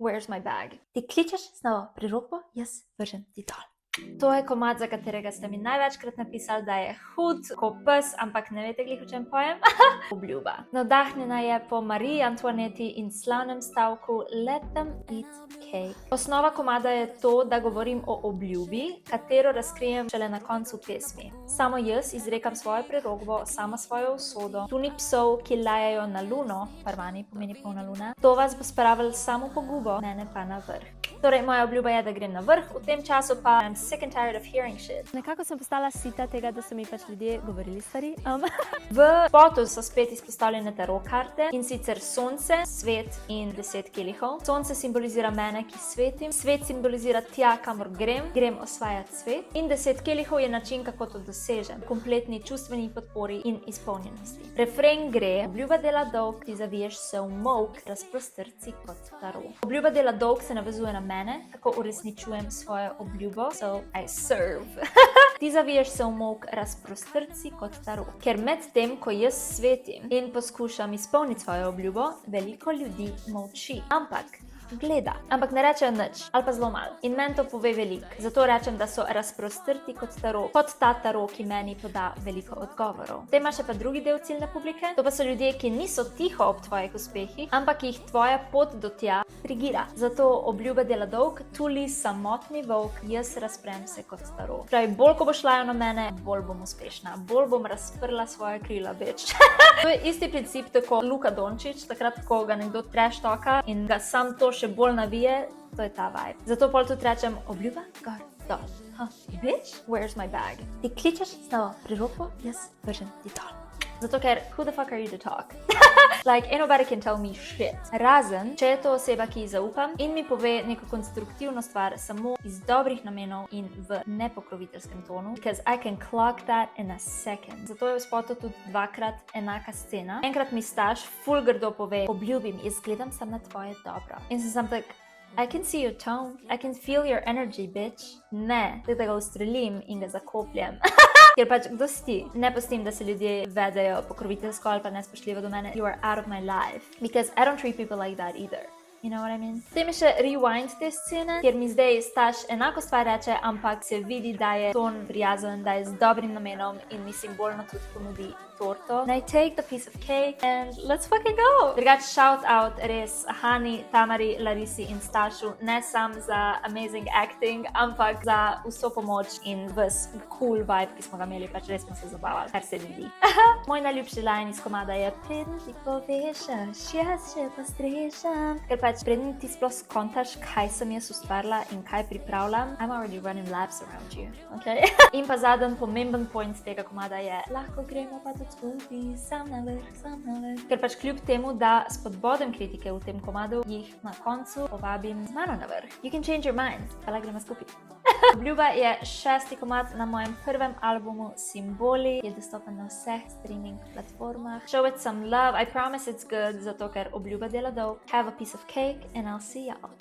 where's my bag? Ti kličeš znova pri roko, jaz vržem ti dol. To je komad, za katerega ste mi največkrat napisali, da je hud, ko pes, ampak ne veste glih, o čem pojem. Obljuba. Navdahnjena je po Mariji Antoineti in slavnem stavku Let them eat cake. Osnova komada je to, da govorim o obljubi, katero razkrijem šele na koncu pesmi. Samo jaz izrekam svojo prerokbo, sama svojo usodo. Tu ni psov, ki lajajo na luno, parvani pomeni polna luna. To vas bo spravil samo pogubo, mene pa na vrh. Torej, moja obljuba je, da grem na vrh, v tem času pa I'm sick and tired of hearing shit. Nekako sem postala sita tega, da so mi pač ljudje govorili stvari. V spotu so spet izpostavljene tarot karte, in sicer sonce, svet in 10 kelihov. Sonce simbolizira mene, ki svetim, svet simbolizira tja, kamor grem osvajati svet, in 10 kelihov je način, kako to dosežem, kompletni čustveni podpori in izpolnjenosti. Refren gre: obljuba dela dolg, ti zaviješ se v molk, razprostrci kot tarot. Obljuba dela dolg se navezuje na mene, tako uresničujem svojo obljubo, so I serve. Ti zaviješ se v molk, razprostrci kot tarot. Ker med tem, ko jaz svetim in poskušam izpolniti svojo obljubo, veliko ljudi molči. Ampak ne rečejo nič, ali pa zelo malo. In meni to pove veliko. Zato rečem, da so razprostrti kot tarot. Kot ta tarot, ki meni poda veliko odgovorov. Te ima še pa drugi del ciljne publike. To pa so ljudje, ki niso tiho ob tvojih uspehih, ampak jih tvoja pot do tja trigira. Zato obljuba dela dolg, tuli samotni volk, jaz razprem se kot tarot. Pravi, bolj ko boš lajal na mene, bolj bom uspešna. Bolj bom razprla svoje krila, bitch. To je isti princip, tako Luko Dončić, takrat, ko ga nekdo trash talka in ga sam to še bolj navije, to je ta vibe. Zato pol tudi rečem, obljuba, gor, dol. Bitch, where's my bag? Ti kličeš znova pri roko, jaz vržem ti dol. Zato ker, who the fuck are you to talk? Like, ain't nobody can tell me shit. Razen, če je to oseba, ki ji zaupam in mi pove neko konstruktivno stvar samo iz dobrih namenov in v nepokroviteljskem tonu, because I can clock that in a second. Zato je v spotu tudi dvakrat enaka scena. Enkrat mi Staš ful grdo pove, obljubim, jaz gledam sam na tvoje dobro. In sem tak, I can see your tone, I can feel your energy, bitch. Ne, da ga ustrelim in ga zakopljem. Ker pač, kdo si ti? Ne pustim, da se ljudje vedejo pokroviteljsko ali pa nespoštljivo do mene. You are out of my life. Because I don't treat people like that either. You know what I mean? Potem je še rewind te scene, kjer mi zdaj Staš enako stvar reče, ampak se vidi, da je ton prijazen, da je z dobrim namenom in mi simbolno tudi ponudi torto. And I take the piece of cake and let's fucking go! Drugač shout out res Hani, Tamari, Larisi in Stašu, ne sam za amazing acting, ampak za vso pomoč in ves cool vibe, ki smo ga imeli, pač res smo se zabavali, kar se vidi. Moj najljubši line iz komada je: preden ti povešaš, jaz še postrešam. Ker pač preden ti sploh skontaš, kaj sem jaz ustvarila in kaj pripravljam, I'm already running laps around you, okay? In pa zadnji pomemben point tega komada je: lahko gremo pa tudi skupaj, sam na vrh. Ker pač kljub temu, da spodbodem kritike v tem komadu, jih na koncu povabim z mano na vrh. You can change your mind, pa lahko gremo skupaj. Obljuba je 6. komad na mojem prvem albumu Simboli, je dostopen na vseh streaming platformah. Show it some love, I promise it's good, zato ker obljuba dela dolg. Have a piece of cake and I'll see y'all.